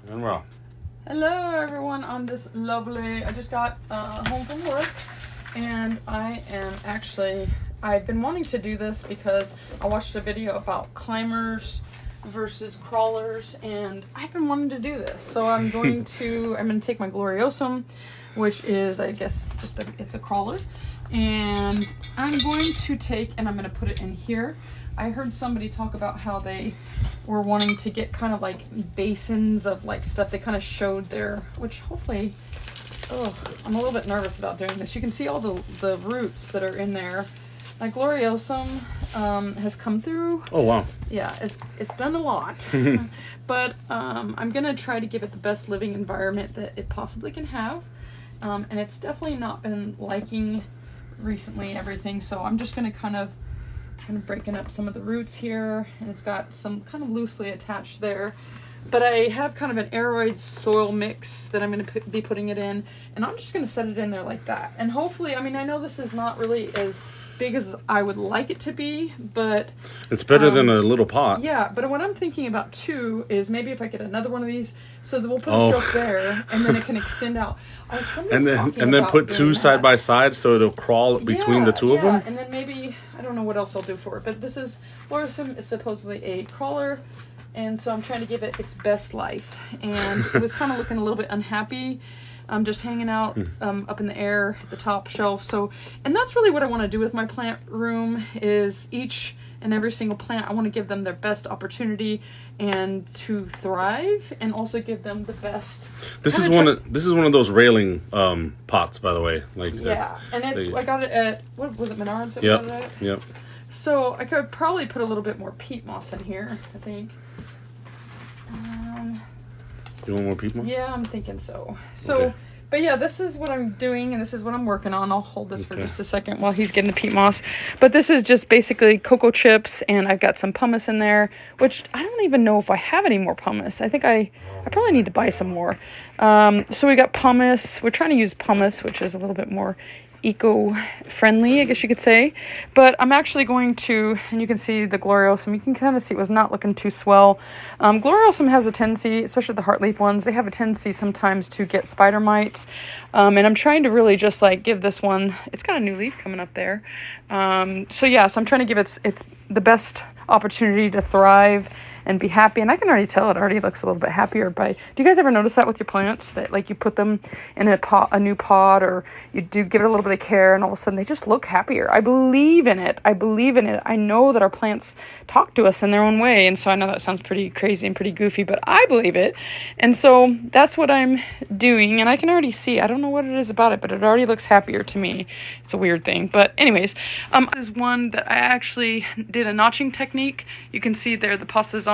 And we're on. Hello everyone on this lovely, I just got home from work and I've been wanting to do this because I watched a video about climbers versus crawlers and I've been wanting to do this. So I'm going to take my Gloriosum, which is, I guess, it's a crawler, and I'm going to put it in here. I heard somebody talk about how they were wanting to get kind of like basins of like stuff. They kind of showed their, which hopefully, I'm a little bit nervous about doing this. You can see all the roots that are in there. My Gloriosum has come through. Oh, wow. Yeah, it's done a lot. But I'm going to try to give it the best living environment that it possibly can have. And it's definitely not been liking recently everything. So I'm just going to kind of breaking up some of the roots here, and it's got some kind of loosely attached there, but I have kind of an aeroid soil mix that I'm going to be putting it in, and I'm just going to set it in there like that. And hopefully, I know this is not really as big as I would like it to be, but it's better than a little pot. Yeah, but what I'm thinking about too is maybe if I get another one of these, so that we'll put a shelf there, and then it can extend out. And then put two side by side so it'll crawl between the two of them. And then maybe, I don't know what else I'll do for it, but this is, Gloriosum is supposedly a crawler, and so I'm trying to give it its best life. And it was kind of looking a little bit unhappy, just hanging out up in the air at the top shelf. So, and that's really what I want to do with my plant room, is each and every single plant, I want to give them their best opportunity and to thrive, and also give them the best. This is one of those railing pots, by the way. And it's I got it at, what was it, Menards? Yep. So I could probably put a little bit more peat moss in here, I think. You want more peat moss? Yeah, I'm thinking so. Okay. But yeah, this is what I'm doing, and this is what I'm working on. I'll hold this for just a second while he's getting the peat moss. But this is just basically cocoa chips, and I've got some pumice in there, which I don't even know if I have any more pumice. I think I probably need to buy some more. So we got pumice. We're trying to use pumice, which is a little bit more eco-friendly, I guess you could say. But I'm actually going to, and you can see the Gloriosum, you can kind of see it was not looking too swell. Gloriosum has a tendency, especially the heartleaf ones, they have a tendency sometimes to get spider mites. And I'm trying to really just like give this one, it's got a new leaf coming up there. So I'm trying to give it the best opportunity to thrive and be happy. And I can already tell it already looks a little bit happier. Do you guys ever notice that with your plants, that like you put them in a new pot, or you do give it a little bit of care, and all of a sudden they just look happier? I believe in it. I know that our plants talk to us in their own way. And so I know that sounds pretty crazy and pretty goofy, but I believe it. And so that's what I'm doing. And I can already see, I don't know what it is about it, but it already looks happier to me. It's a weird thing. But anyways, this is one that I actually did a notching technique. You can see there the passa's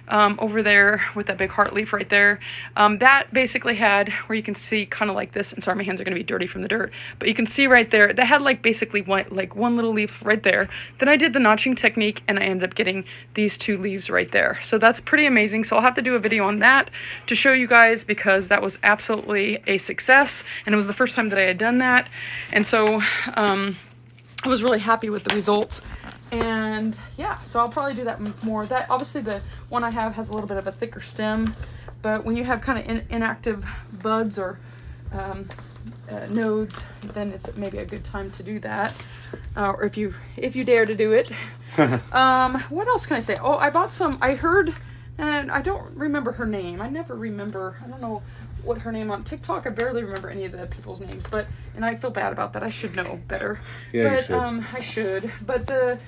over there with that big heart leaf right there. That basically had, where you can see kind of like this, and sorry, my hands are going to be dirty from the dirt, but you can see right there, that had like basically one little leaf right there. Then I did the notching technique, and I ended up getting these two leaves right there. So that's pretty amazing. So I'll have to do a video on that to show you guys, because that was absolutely a success, and it was the first time that I had done that. And so I was really happy with the results. And yeah, so I'll probably do that more. That obviously, the one I have has a little bit of a thicker stem, but when you have kind of inactive buds or nodes, then it's maybe a good time to do that, or if you dare to do it. What else can I say? I bought some. I heard, and I don't remember her name. I never remember. I don't know what her name on TikTok. I barely remember any of the people's names, and I feel bad about that. I should know better. Yeah, but you should. I should. But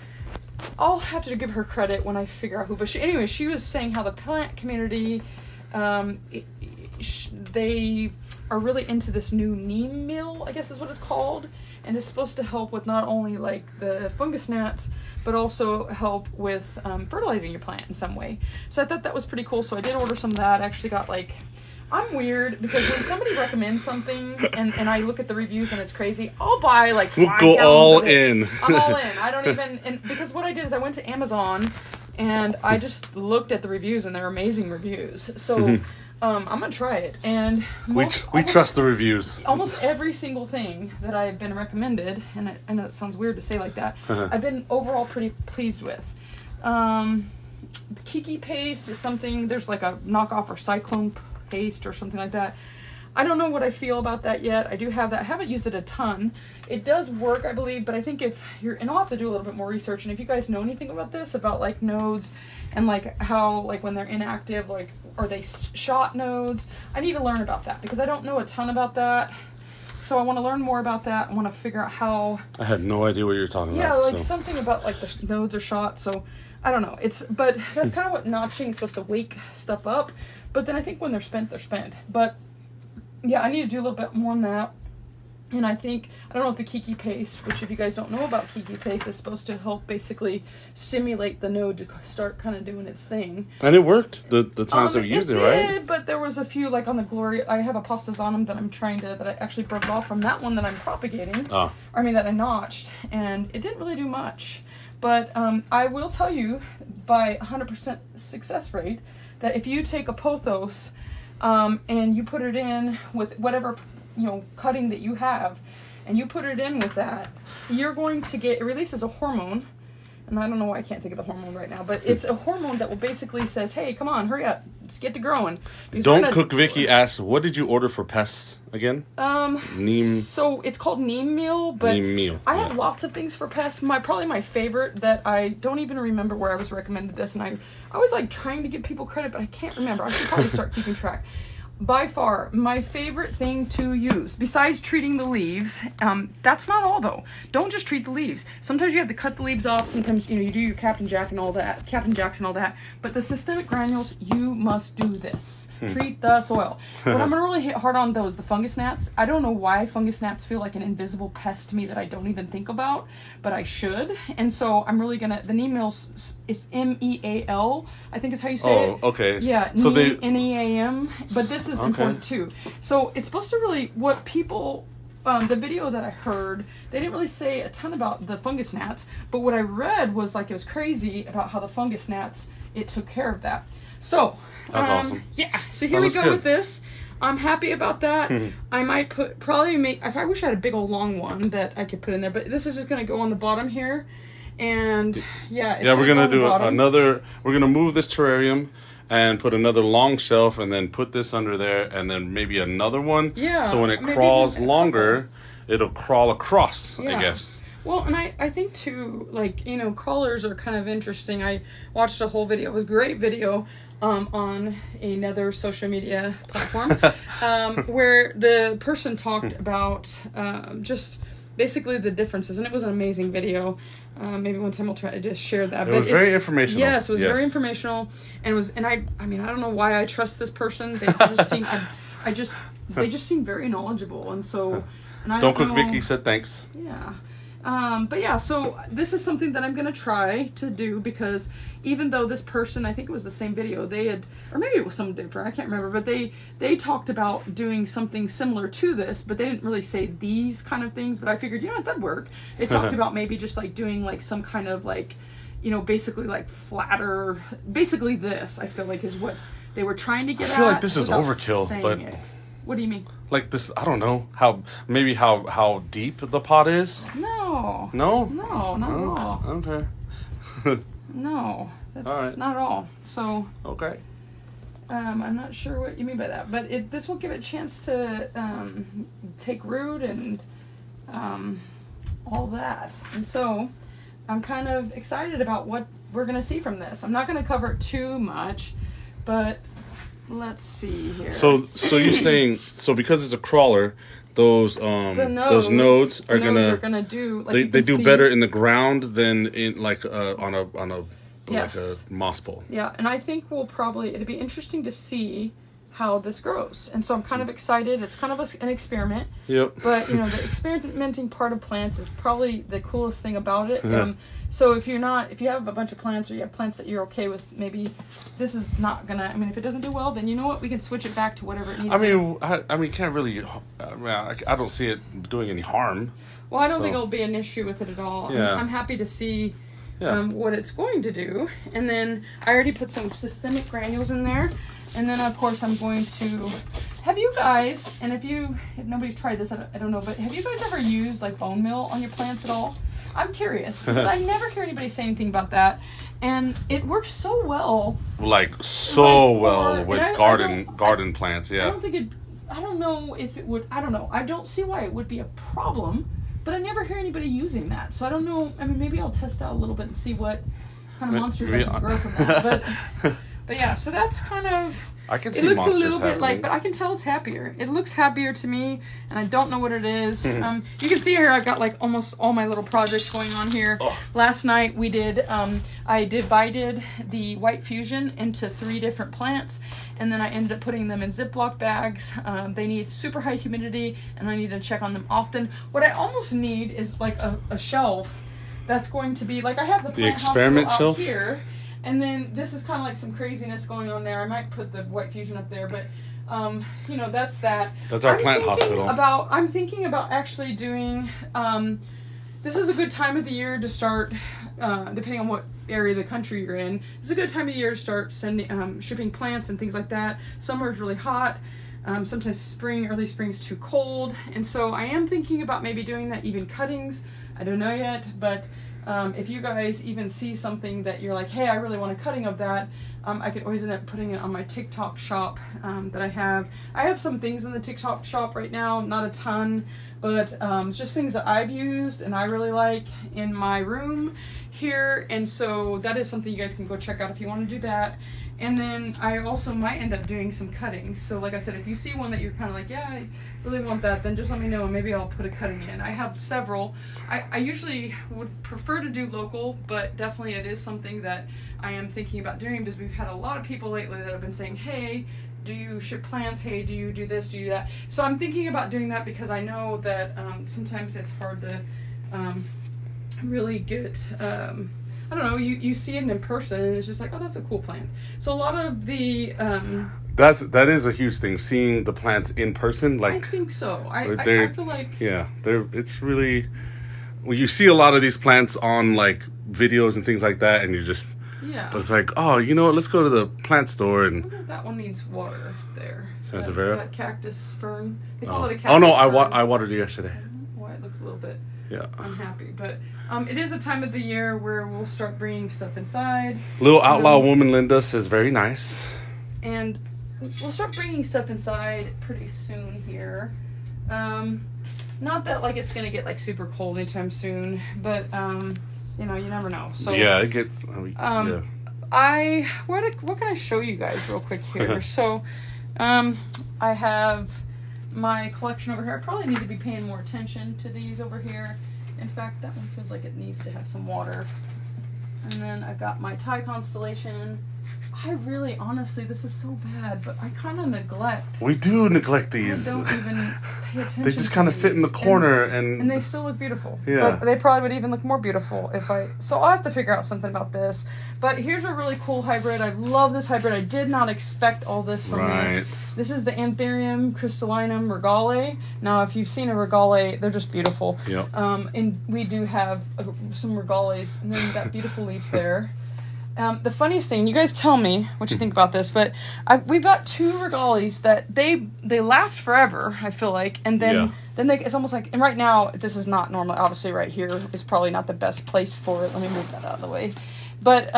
I'll have to give her credit when I figure out who. But she was saying how the plant community, they are really into this new neem meal, I guess is what it's called, and it's supposed to help with not only like the fungus gnats, but also help with fertilizing your plant in some way. So I thought that was pretty cool. So I did order some of that. I actually got I'm weird, because when somebody recommends something and I look at the reviews and it's crazy, I'll buy like 5 gallons. We'll go all in. I'm all in. I don't even, and because what I did is I went to Amazon and I just looked at the reviews, and they're amazing reviews. So I'm gonna try it. And we trust the reviews. Almost every single thing that I've been recommended, and I know it sounds weird to say like that, I've been overall pretty pleased with. the Kiki paste is something, there's like a knockoff or cyclone paste or something like that. I don't know what I feel about that yet. I do have that. I haven't used it a ton. It does work, I believe, but I think if you're, and I'll have to do a little bit more research, and if you guys know anything about this, about like nodes and like how, like when they're inactive, like, are they shot nodes? I need to learn about that because I don't know a ton about that. So I want to learn more about that. I want to figure out how. I had no idea what you were talking about. Yeah, like something about like the nodes are shot. So I don't know. But that's kind of what notching is supposed to wake stuff up. But then I think when they're spent, they're spent. But yeah, I need to do a little bit more on that. And I think, I don't know if the Kiki paste, which if you guys don't know about Kiki paste, is supposed to help basically stimulate the node to start kind of doing its thing. And it worked the times that we used it, right? It did, but there was a few, like on the I have a pastasonum that I'm trying to, that I actually broke off from that one that I'm propagating. That I notched, and it didn't really do much. But I will tell you, by 100% success rate, that if you take a pothos and you put it in with whatever, cutting that you have, and you put it in with that, you're going to get, it releases a hormone, and I don't know why I can't think of the hormone right now, but it's a hormone that will basically says, hey, come on, hurry up, just get to growing. Don't Cook Vicky asks, what did you order for pests again? Neem. So it's called neem meal, but neem meal. I have lots of things for pests. Probably my favorite that I don't even remember where I was recommended this, and I was like trying to give people credit, but I can't remember. I should probably start keeping track. By far, my favorite thing to use, besides treating the leaves, that's not all though. Don't just treat the leaves. Sometimes you have to cut the leaves off. Sometimes, you do your Captain Jacks and all that. But the systemic granules, you must do this. Treat the soil. What I'm going to really hit hard on though is the fungus gnats. I don't know why fungus gnats feel like an invisible pest to me that I don't even think about, but I should. And so I'm really going to, the neem meal is MEAL, I think is how you say it. Oh, okay. Yeah, so NEAM. But this is important too. So it's supposed to really, what people, the video that I heard, they didn't really say a ton about the fungus gnats, but what I read was like it was crazy about how the fungus gnats, it took care of that. So, that's awesome. Yeah, so here we go with this. I'm happy about that. I might if I wish I had a big old long one that I could put in there, but this is just going to go on the bottom here. And yeah, we're going to do another, we're going to move this terrarium and put another long shelf and then put this under there and then maybe another one. Yeah. So when it crawls longer, it'll crawl across, I guess. Well, and I think too, like, crawlers are kind of interesting. I watched a whole video. It was a great video on another social media platform where the person talked about just basically the differences, and it was an amazing video. Maybe one time I'll try to just share that. It was very informational. Yes, it was very informational, and I mean, I don't know why I trust this person. They just seem, they just seem very knowledgeable, and so. And I don't Cook Vicky said thanks. Yeah. But yeah, so this is something that I'm going to try to do because even though this person, I think it was the same video, they had, or maybe it was something different, I can't remember, but they talked about doing something similar to this, but they didn't really say these kind of things, but I figured, that'd work. They talked about maybe just like doing like some kind of like, basically like flatter, basically this, I feel like is what they were trying to get at. I feel like this is overkill, but... What do you mean? Like this, I don't know how deep the pot is. No. No? No, not at all. Okay. No, that's all right. not at all. So. Okay. I'm not sure what you mean by that, but this will give it a chance to take root and all that. And so, I'm kind of excited about what we're gonna see from this. I'm not gonna cover it too much, but. Let's see here. So you're saying because it's a crawler, those nodes are gonna do like they do better in the ground than in like on a like a moss pole. Yeah, and I think it'd be interesting to see how this grows. And so I'm kind of excited. It's kind of an experiment. Yep. But the experimenting part of plants is probably the coolest thing about it. So if you have a bunch of plants or you have plants that you're okay with, maybe this is not gonna. I mean, if it doesn't do well, then you know what, we can switch it back to whatever it needs. I mean, can't really. I don't see it doing any harm. Well, I don't think it'll be an issue with it at all. Yeah. I'm happy to see what it's going to do, and then I already put some systemic granules in there, and then of course I'm going to. Have you guys? And if nobody's tried this, I don't know, but have you guys ever used like bone meal on your plants at all? I'm curious. Because I never hear anybody say anything about that. And it works so well. Like, so Like, well with garden plants, yeah. I don't know if it would, I don't know. I don't see why it would be a problem, but I never hear anybody using that. So I don't know. I mean, maybe I'll test out a little bit and see what kind of monsters I can grow from that. But yeah, so that's kind of... I can see it looks monsters a little bit happening. like, but I can tell it's happier. It looks happier to me, and I don't know what it is. You can see here I've got like almost all my little projects going on here. Oh. Last night we did, I divided the white fusion into 3 different plants, and then I ended up putting them in Ziploc bags. They need super high humidity, and I need to check on them often. What I almost need is like a shelf that's going to be, like I have the plant experiment hospital out shelf? here. And then this is kind of like some craziness going on there. I might put the white fusion up there, but you know, that's that. That's our plant hospital. I'm thinking about actually doing. This is a good time of the year to start, depending on what area of the country you're in. It's a good time of year to start sending, shipping plants and things like that. Summer is really hot. Sometimes early spring's too cold, and so I am thinking about maybe doing that. Even cuttings, I don't know yet, but. If you guys even see something that you're like, hey, I really want a cutting of that, I could always end up putting it on my TikTok shop that I have. I have some things in the TikTok shop right now, not a ton, but just things that I've used and I really like in my room here. And so that is something you guys can go check out if you want to do that. And then I also might end up doing some cuttings. So like I said, if you see one that you're kind of like, yeah, I really want that, then just let me know and maybe I'll put a cutting in. I have several. I usually would prefer to do local, but definitely it is something that I am thinking about doing because we've had a lot of people lately that have been saying, hey, do you ship plants? Hey, do you do this? Do you do that? So I'm thinking about doing that because I know that sometimes it's hard to really get... I don't know, you see it in person and it's just like, oh, that's a cool plant. So a lot of the... that is a huge thing, seeing the plants in person. Like, I think so. I feel like... Yeah, it's really... Well, you see a lot of these plants on, like, videos and things like that, and you just... Yeah. But it's like, oh, you know what, let's go to the plant store and... I wonder if that one needs water there. Sansevieria? That cactus fern. They call it a cactus fern. I watered it yesterday. I don't know why it looks a little bit... Yeah. unhappy, but it is a time of the year where we'll start bringing stuff inside. Little outlaw woman Linda says very nice. And we'll start bringing stuff inside pretty soon here. Not that like it's gonna get like super cold anytime soon, but you know, you never know. So yeah, it gets. Yeah. What can I show you guys real quick here? So I have my collection over here. I probably need to be paying more attention to these over here. In fact, that one feels like it needs to have some water. And then I've got my Thai constellation. I really, honestly, this is so bad, but I kind of neglect. We do neglect these. I don't even pay attention. They just kind of sit in the corner and they still look beautiful. Yeah. But they probably would even look more beautiful if I... So I'll have to figure out something about this. But here's a really cool hybrid. I love this hybrid. I did not expect all this from this. This is the Anthurium crystallinum regale. Now, if you've seen a regale, they're just beautiful. Yep. And we do have some regales. And then that beautiful leaf there. The funniest thing, you guys tell me what you think about this, but we've got 2 regales that they last forever, I feel like, and then it's almost like, and right now, this is not normal, obviously right here is probably not the best place for it. Let me move that out of the way. But,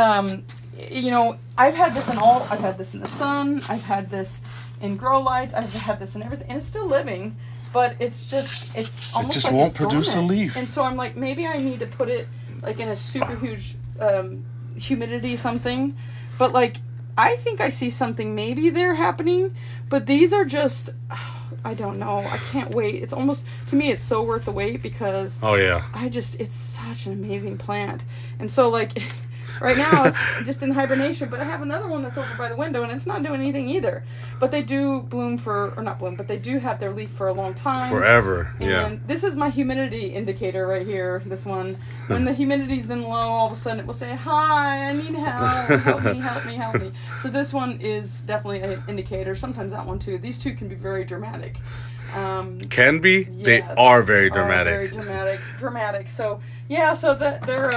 you know, I've had this in the sun, I've had this in grow lights, I've had this in everything, and it's still living, but it's almost just like won't it's produce dormant. a leaf. And so I'm like, maybe I need to put it like in a super huge humidity something, but like I think I see something maybe there happening, but these are just I don't know, I can't wait. It's almost, to me, it's so worth the wait because it's such an amazing plant. And so like right now it's just in hibernation, but I have another one that's over by the window and it's not doing anything either. But they do bloom but they do have their leaf for a long time. Forever, and this is my humidity indicator right here, this one. When the humidity's been low, all of a sudden it will say, hi, I need help, help me. So this one is definitely an indicator. Sometimes that one too. These two can be very dramatic. Can be? Yes, they are very dramatic. Dramatic. So, yeah, so they're,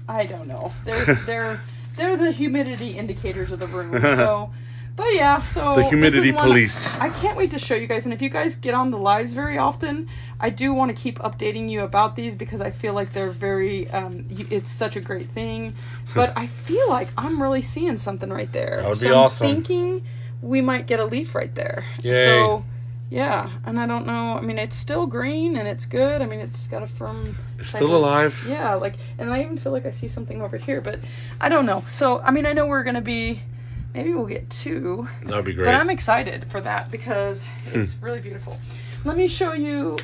I don't know. They're the humidity indicators of the room. So, But yeah, so the humidity police. I can't wait to show you guys. And if you guys get on the lives very often, I do want to keep updating you about these because I feel like they're very, it's such a great thing. But I feel like I'm really seeing something right there. That would be awesome. I'm thinking we might get a leaf right there. Yay. So, yeah. And I don't know. I mean, it's still green and it's good. I mean, it's got a firm... It's still alive. Yeah, like, and I even feel like I see something over here. But I don't know. So, I mean, I know we're going to be... Maybe we'll get 2. That would be great. But I'm excited for that because it's really beautiful. Let me show you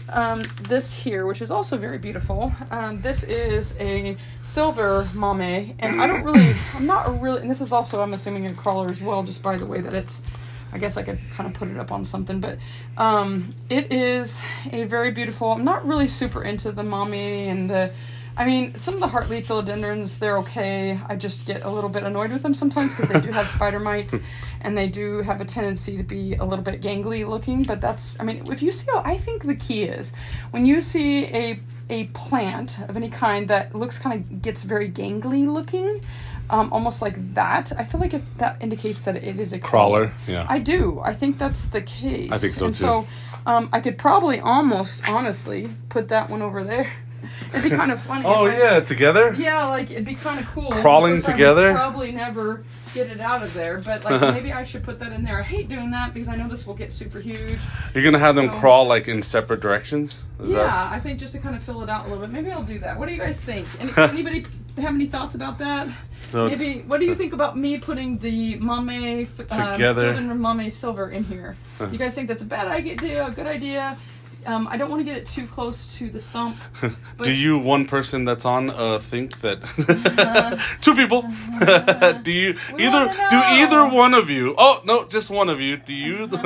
this here, which is also very beautiful. This is a silver mame, and I'm not really, and this is also, I'm assuming, a crawler as well, just by the way that it's, I guess I could kind of put it up on something, but it is a very beautiful, I'm not really super into the mame and I mean, some of the heartleaf philodendrons, they're okay. I just get a little bit annoyed with them sometimes because they do have spider mites and they do have a tendency to be a little bit gangly looking. But that's, I mean, if you see, I think the key is when you see a plant of any kind that looks gets very gangly looking, almost like that, I feel like that indicates that it is a crawler. Yeah. I do. I think that's the case. I think so and too. So I could probably almost, honestly, put that one over there. It'd be kind of funny. Oh, yeah, together? Yeah, like, it'd be kind of cool. Crawling together? I would probably never get it out of there, but, like, maybe I should put that in there. I hate doing that because I know this will get super huge. You're going to have them crawl, like, in separate directions? I think just to kind of fill it out a little bit. Maybe I'll do that. What do you guys think? Anybody have any thoughts about that? So maybe, what do you think about me putting the mame, together, mame silver in here? You guys think that's a bad idea, a good idea? I don't want to get it too close to the stump. Do you, one person that's on, think that 2 people? Do either one of you? Oh no, just one of you. Do you? They're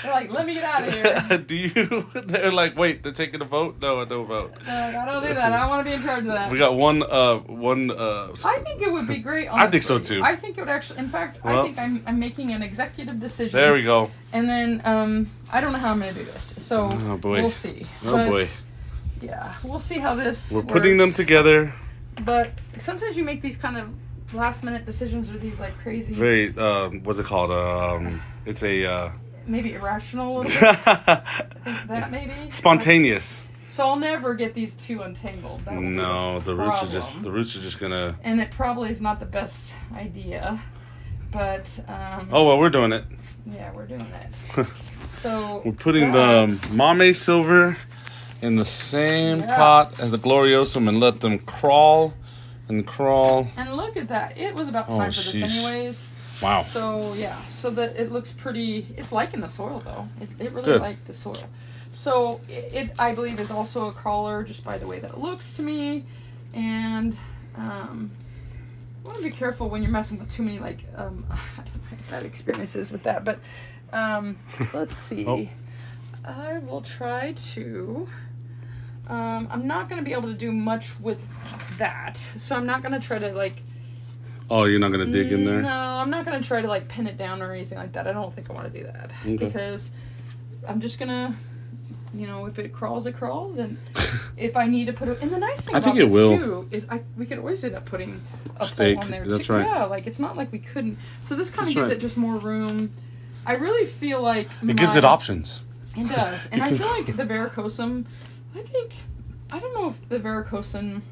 like, let me get out of here. Do you? They're like, wait, they're taking a vote? No, I don't vote. I don't do that. I don't want to be in charge of that. We got one. I think it would be great. Honestly. I think so too. I think it would actually. In fact, I think I'm making an executive decision. There we go. And then I don't know how I'm going to do this. So we'll see. Oh boy. Yeah, we'll see how this We're putting them together. But sometimes you make these kind of last minute decisions or these like crazy. Very, what's it called? It's a. Maybe irrational. I think that maybe. Spontaneous. So I'll never get these 2 untangled. No, the roots are just gonna. And it probably is not the best idea, but. Oh well, we're doing it. Yeah, we're doing it. So we're putting the mame silver in the same pot as the Gloriosum and let them crawl and crawl. And look at that. It was about time for this anyways. Wow. So yeah, so that it looks pretty, it's liking the soil though. It really liked the soil. So it I believe is also a crawler just by the way that it looks to me. And I want to be careful when you're messing with too many like I don't know, I've had experiences with that, but let's see. Oh. I will try to I'm not going to be able to do much with that, so I'm not going to try to like Oh, you're not going to dig in there? No, I'm not going to try to like pin it down or anything like that. I don't think I want to do that because I'm just going to, you know, if it crawls, it crawls, and if I need to put it, and the nice thing about this too is we could always end up putting a pole on there too. That's right. Yeah, like it's not like we couldn't. So this kind of gives it just more room. I really feel like it gives it options. It does, and I feel like the Varicosum. I don't know if the Varicosum.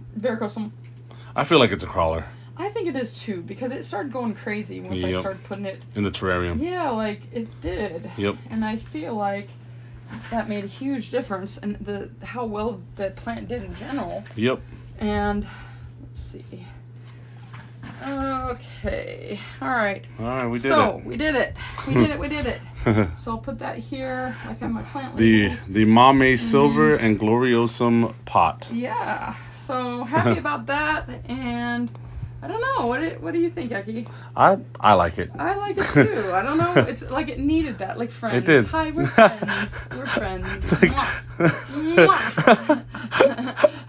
I feel like it's a crawler. I think it is too because it started going crazy once I started putting it in the terrarium. Yeah, like it did. Yep. And I feel like that made a huge difference in how well the plant did in general. Yep. And let's see. Okay. All right. We did it. So we did it. We did it. So I'll put that here. Like on my plant labels. The mame silver and Gloriosum pot. Yeah. So happy about that, and I don't know. What do you think, Eki? I like it. I like it too. I don't know. It's like it needed that, like friends. It did. Hi, we're friends. We're friends. Like... Mwah.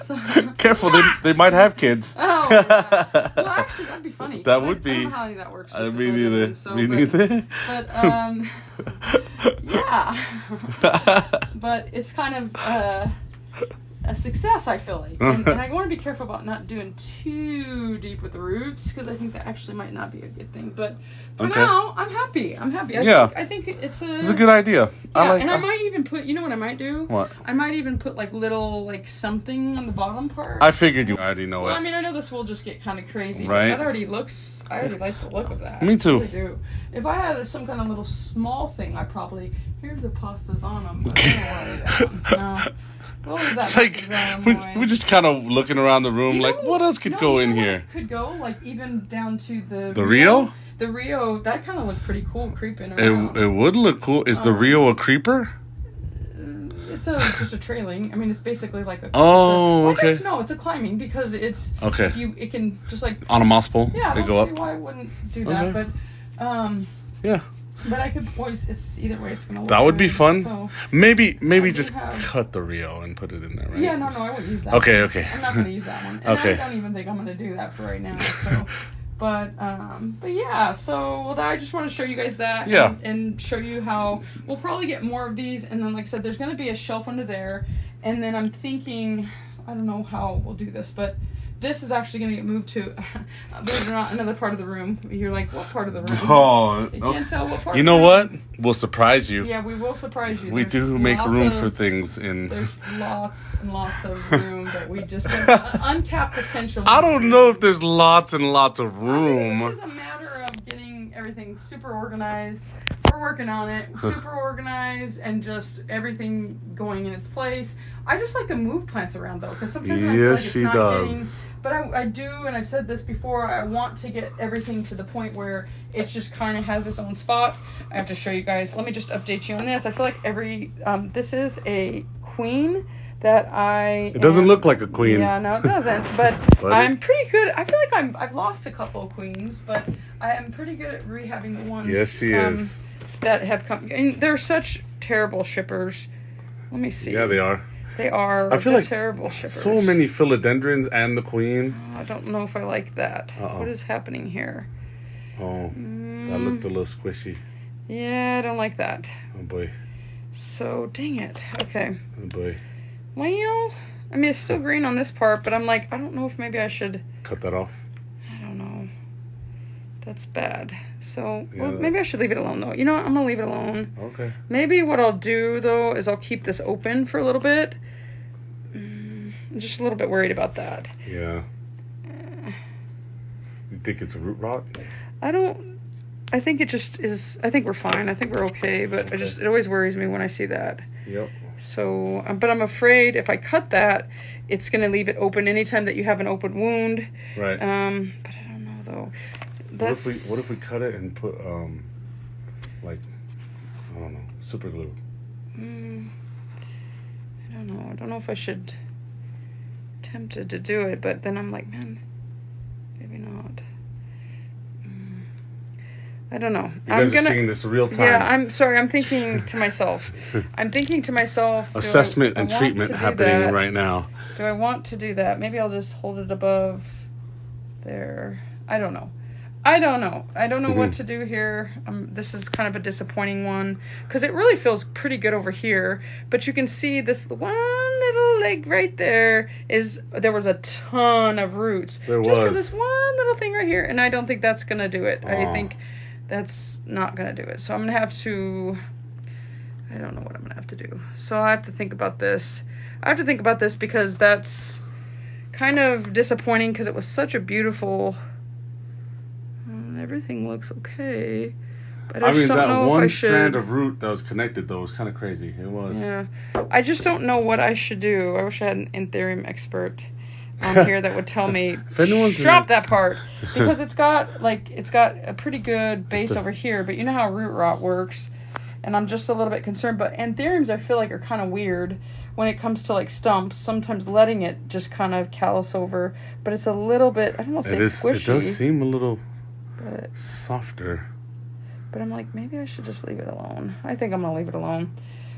So, careful, they might have kids. Oh, yeah. Well, actually, that'd be funny. That would be. I don't know how that works. Me neither. Me neither. But yeah. But it's kind of a success, I feel like. And I want to be careful about not doing too deep with the roots, because I think that actually might not be a good thing. But for now, I'm happy. I think it's a good idea. Yeah, I might even put, you know what I might do? What? I might even put like little like something on the bottom part. I figured you already know it. I mean, I know this will just get kind of crazy, right? But that already looks, I already like the look of that. Me too. I really do. If I had some kind of little small thing, I probably, here's the pastas on them, but I don't worry about them. No. We'll leave that. It's like we're just kind of looking around the room, like what else could go in here? Could go like even down to the Rio. The Rio, that kind of looked pretty cool, creeping around. It would look cool. Is the Rio a creeper? It's just a trailing. I mean, it's basically like a. Okay. No, it's a climbing, because it's. Okay. It can just like. On a moss pole. Yeah, I they don't go see up. why I wouldn't do that, but. Yeah. But I could always. It's either way. It's gonna look. That would be good, fun. So maybe just cut the Rio and put it in there, right? Yeah, no, I wouldn't use that. Okay. I'm not gonna use that one. And Okay. I don't even think I'm gonna do that for right now. So. But yeah, so I just want to show you guys that, and show you how we'll probably get more of these, and then like I said, there's going to be a shelf under there, and then I'm thinking, I don't know how we'll do this, but this is actually going to get moved to, believe it or not, another part of the room. You're like, what part of the room? Oh, you can't tell what part. You know what? We'll surprise you. Yeah, we will surprise you. We do make room for things in. There's lots and lots of room that we just have untapped potential. I don't know if there's lots and lots of room. This is a matter of getting everything super organized. We're working on it, super organized, and just everything going in its place. I just like to move plants around though, because sometimes I feel like it's not getting. But I do, and I've said this before, I want to get everything to the point where it just kind of has its own spot. I have to show you guys. Let me just update you on this. I feel like this is a queen that It doesn't look like a queen. Yeah, no, it doesn't. But I'm pretty good. I feel like I've lost a couple of queens, but I am pretty good at rehabbing the ones. Yes, she is. That have come. And they're such terrible shippers. Let me see. Yeah, they are. They are. I feel like terrible shippers. So many philodendrons and the queen. I don't know if I like that. Uh-oh. What is happening here? Oh, that looked a little squishy. Yeah, I don't like that. Oh boy. So dang it. Okay. Oh boy. Well, I mean, it's still green on this part, but I'm like, I don't know if maybe I should cut that off. I don't know. That's bad. So, well, maybe I should leave it alone, though. You know what? I'm going to leave it alone. Okay. Maybe what I'll do, though, is I'll keep this open for a little bit. I'm just a little bit worried about that. Yeah. You think it's a root rot? I think it just is. I think we're fine. I think we're okay, but it always worries me when I see that. Yep. So, but I'm afraid if I cut that, it's going to leave it open anytime that you have an open wound. Right. But I don't know, though. What if we cut it and put like, I don't know, super glue? I don't know. I don't know if I should tempted to do it, but then I'm like, man, maybe not. I don't know. You guys are seeing this real time. Yeah, I'm sorry. I'm thinking to myself. Assessment and treatment happening right now. Do I want to do that? Maybe I'll just hold it above there. I don't know. I don't know what to do here. This is kind of a disappointing one because it really feels pretty good over here. But you can see this one little leg right there there was a ton of roots. For this one little thing right here. And I don't think that's going to do it. I think that's not going to do it. So I'm going to have to, I don't know what I'm going to have to do. So I have to think about this. Because that's kind of disappointing because it was such a beautiful... Everything looks okay, but I just don't know if I should. That one strand of root that was connected, though, was kind of crazy. It was. Yeah, I just don't know what I should do. I wish I had an Anthurium expert on here that would tell me drop that part because it's got a pretty good base over here, but you know how root rot works, and I'm just a little bit concerned. But Anthuriums, I feel like, are kind of weird when it comes to like stumps. Sometimes letting it just kind of callus over, but it's a little bit. I don't want to say squishy. It does seem a little. Softer. But I'm like, maybe I should just leave it alone. I think I'm gonna leave it alone.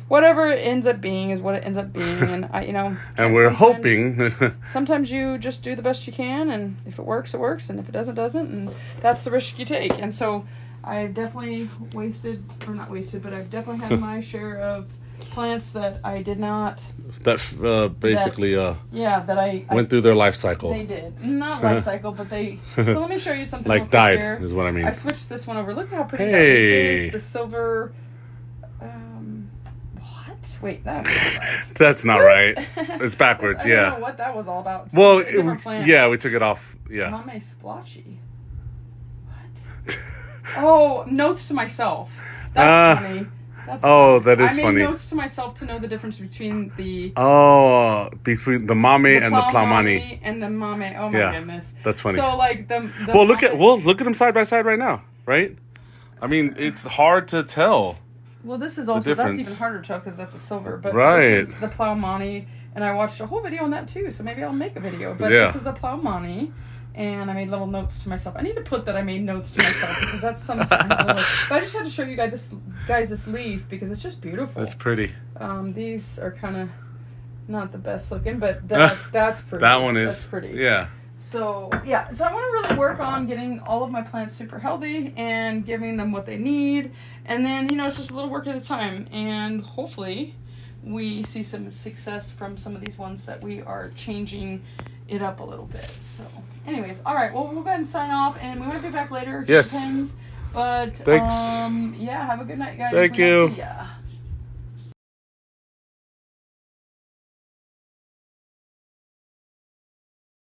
Whatever it ends up being is what it ends up being, and and we're hoping. Sometimes you just do the best you can, and if it works, it works, and if it doesn't, it doesn't, and that's the risk you take. And so, I've definitely I've definitely had my share of plants that I did not. That basically that I went through their life cycle. They did. Not life cycle, but they. So let me show you something. Like real quick died here. is what I mean. I switched this one over. Look how pretty that Hey. is. The silver. What? Wait, that's not right. That's not right. It's backwards. I don't know what that was all about. It's Well, a different plant. yeah, we took it off. Yeah. Mame splotchy. What? Oh, notes to myself. That's funny. That's funny. That is I made funny. notes to myself to know the difference between the between the mame and the plaumani. and the mame. Oh my goodness, that's funny. So like the look at them side by side right now, right? I mean, it's hard to tell. Well, this is also that's even harder to tell because that's a silver. But right. This is the plaumani, and I watched a whole video on that too. So maybe I'll make a video. But this is a plaumani. And I made little notes to myself. I need to put that I made notes to myself because that's sometimes. But I just had to show you guys this leaf because it's just beautiful. It's pretty. These are kind of not the best looking, but that's pretty. That one is. That's pretty. Yeah. So so I want to really work on getting all of my plants super healthy and giving them what they need, and then it's just a little work at a time, and hopefully we see some success from some of these ones that we are changing it up a little bit. So anyways, all right, well, we'll go ahead and sign off, and we might be back later. Yes. Depends. But thanks. have a good night, guys. Thank you. See ya.